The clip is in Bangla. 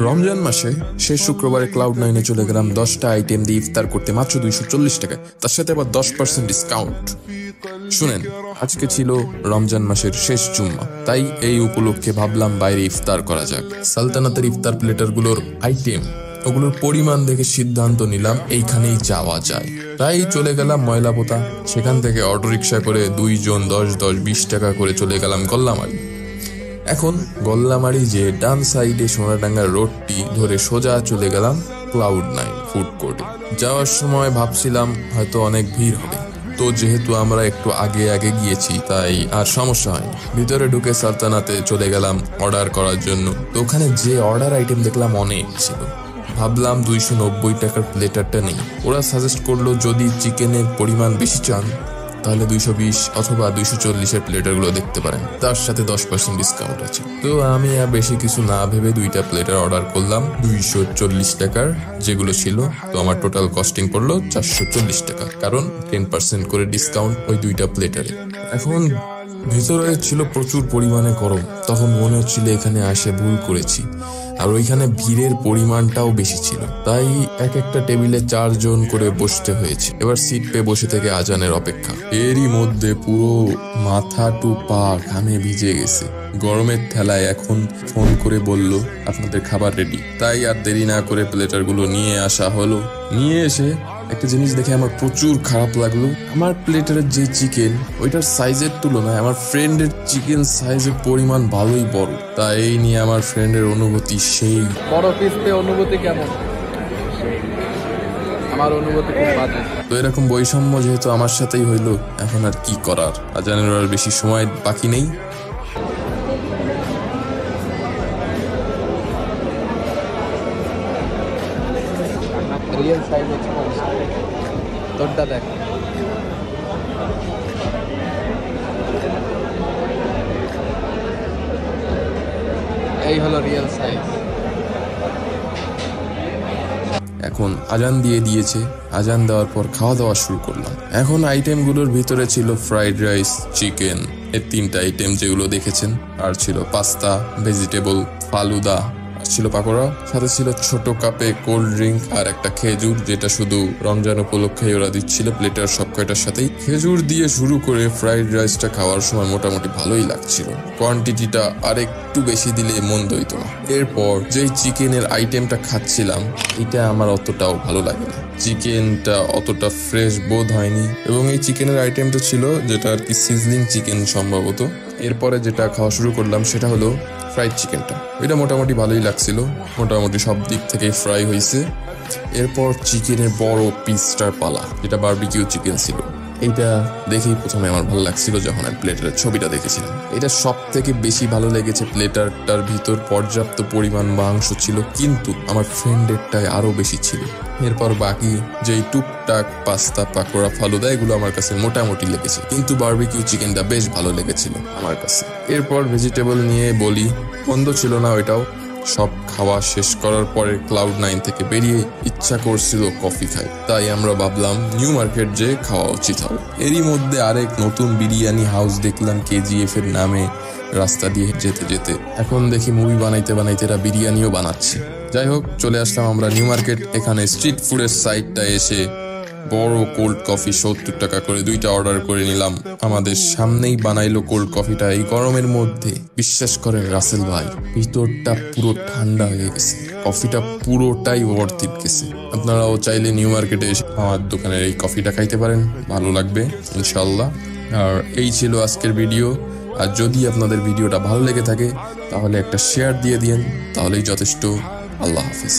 রমজান মাসে শেষ শুক্রবারে ক্লাউড9 চলে গেলাম 10টা আইটেম দিয়ে ইফতার করতে মাত্র 240 টাকায়, তার সাথে আবার 10% ডিসকাউন্ট। শুনেন, আজকে ছিল রমজান মাসের শেষ জুম্মা, তাই এই উপলক্ষে ভাবলাম বাইরে ইফতার করা যাক। সালতানাতের ইফতার প্লেটারগুলোর আইটেম ওগুলোর পরিমাণ দেখে সিদ্ধান্ত নিলাম এইখানেই যাওয়া যায়। তাই চলে গেলাম ময়লাপোতা, সেখান থেকে অটোরিকশা করে 2 জন 10-20 টাকা করে চলে গেলাম গল্লামারি। এখন গল্লামারি যে ডান সাইডে সোনাডাঙ্গার রোডটি ধরে সোজা চলে গেলাম ক্লাউড9 ফুড কোর্টে। যাওয়ার সময় ভাবছিলাম হয়তো অনেক ভিড় হবে, তো যেহেতু আমরা একটু আগে গিয়েছি তাই আর সমস্যা হয়নি। ভিতরে ঢুকে সালতানাতে চলে গেলাম অর্ডার করার জন্য। তো ওখানে যে অর্ডার আইটেম দেখলাম অনেক ছিল, ভাবলাম 290 টাকার প্লেটারটা নেই। ওরা সাজেস্ট করলো যদি চিকেনের পরিমাণ বেশি চান তাহলে 220 অথবা 240-এর প্লেটারগুলো দেখতে পারেন, তার সাথে 10% ডিসকাউন্ট আছে। তো আমি আর বেশি কিছু না ভেবে 2টা প্লেটার অর্ডার করলাম 240 টাকার যেগুলো ছিল। তো আমার টোটাল কস্টিং পড়লো 440 টাকা, কারণ 10% করে ডিসকাউন্ট ওই 2টা প্লেটারে। এখন ভিতরে ছিল প্রচুর পরিমাণে গরম, তখন মনে হচ্ছিল এখানে আসে ভুল করেছি। আর ওইখানে ভিড়ের পরিমাণটাও বেশি ছিল, তাই একটা টেবিলে 4 জন করে বসতে হয়েছে। এবার সিট পেয়ে বসে থেকে আজানের অপেক্ষা। এরই মধ্যে পুরো মাথা টু পা ঘামে ভিজে গেছে। গরমের ঠেলায় এখন ফোন করে বলল আপনাদের খাবার রেডি। তাই আর দেরি না করে প্লেটারগুলো নিয়ে আসা হলো। নিয়ে এসে একটা জিনিস দেখে আমার প্রচুর খারাপ লাগলো। আমার প্লেটারের যে চিকেন, ওইটার সাইজের তুলনায় আমার ফ্রেন্ডের চিকেন সাইজের পরিমাণ ভালোই বড়। তাই এই নিয়ে আমার ফ্রেন্ডের অনুভূতি সেই। বড় পিস পেয়ে অনুভূতি কেমন? আমার অনুভূতি খুব বাজে। তো এরকম বৈষম্য যেহেতু আমার সাথেই হইলো, এখন আর কি করার। আজানের আর বেশি সময় বাকি নেই। রিয়েল সাইজ এক্সপোজ তোরটা দেখ। এই হলো রিয়েল সাইজ। এখন আজান দিয়ে দিয়েছে, আজান দেওয়ার পর খাওয়া দাওয়া শুরু করলাম। এখন আইটেমগুলোর ভিতরে ছিল ফ্রাইড রাইস, চিকেন, এর 3টা আইটেম যেগুলো দেখেছেন, আর ছিল পাস্তা, ভেজিটেবল, ফালুদা, ছিল পাকোড়া, সাথে ছিল ছোট কাপে কোল্ড ড্রিঙ্ক আর একটা খেজুর, যেটা শুধু রমজান উপলক্ষে ওরা দিচ্ছিল প্লেটার সব কয়টার সাথেই। খেজুর দিয়ে শুরু করে ফ্রাইড রাইসটা খাওয়ার সময় মোটামুটি ভালোই লাগছিল, কোয়ান্টিটিটা আর একটু বেশি দিলে মন্দ হইতো না। এরপর যেই চিকেনের আইটেমটা খাচ্ছিলাম, এটা আমার অতটাও ভালো লাগে না, চিকেনটা অতটা ফ্রেশ বোধ হয়নি। এবং এই চিকেনের আইটেমটা ছিল যেটা আর কি সিজলিং চিকেন সম্ভবত। এরপরে যেটা খাওয়া শুরু করলাম সেটা হলো ফ্রাইড চিকেনটা। ওইটা মোটামুটি ভালোই লাগছিল, মোটামুটি সব দিক থেকে ফ্রাই হয়েছে। এরপর চিকেনের বড় পিসটার পালা, যেটা বারবিকিউ চিকেন ছিল। এইটা দেখেই প্রথমে আমার ভালো লাগছিল যখন আমি প্লেটারের ছবিটা দেখেছিলাম। এটা সব থেকে বেশি ভালো লেগেছে। প্লেটারটার ভিতর পর্যাপ্ত পরিমাণ মাংস ছিল, কিন্তু আমার ফ্রেন্ডেরটায় আরো বেশি ছিল। এরপর বাকি যেই টুকটাক পাস্তা, পাকোড়া, ফালুদা, এগুলো আমার কাছে মোটামুটি লেগেছে, কিন্তু বারবিকিউ চিকেনটা বেশ ভালো লেগেছিল আমার কাছে। এরপর ভেজিটেবল নিয়ে বলি, বন্ধ ছিল না ওইটাও। সব খাওয়া শেষ করার পরে ক্লাউড9 থেকে বেরিয়ে ইচ্ছা করছিল কফি খাই, তাই আমরা ভাবলাম নিউ মার্কেট যে খাওয়া উচিত হবে। এরই মধ্যে আরেক নতুন বিরিয়ানি হাউস দেখলাম KGF এর নামে রাস্তা দিয়ে যেতে যেতে। এখন দেখি মুভি বানাইতে এরা বিরিয়ানিও বানাচ্ছে। যাই হোক, চলে আসলাম আমরা নিউ মার্কেট। এখানে স্ট্রিট ফুডের সাইডটা এসে বড় কোল্ড কফি 70 টাকা করে 2টা অর্ডার করে নিলাম। আমাদের সামনেই বানাইলো কোল্ড কফিটা এই গরমের মধ্যে। বিশ্বাস করেন রাসেল ভাই, ভিতরটা পুরো ঠান্ডা হয়ে গেছে, কফিটা পুরোটাই ওয়ার্থ ইট গেছে। আপনারাও চাইলে নিউ মার্কেটে এসে আমার দোকানের এই কফিটা খাইতে পারেন, ভালো লাগবে ইনশাল্লাহ। আর এই ছিল আজকের ভিডিও। আর যদি আপনাদের ভিডিওটা ভালো লেগে থাকে তাহলে একটা শেয়ার দিয়ে দিন, তাহলেই যথেষ্ট। আল্লাহ হাফিজ।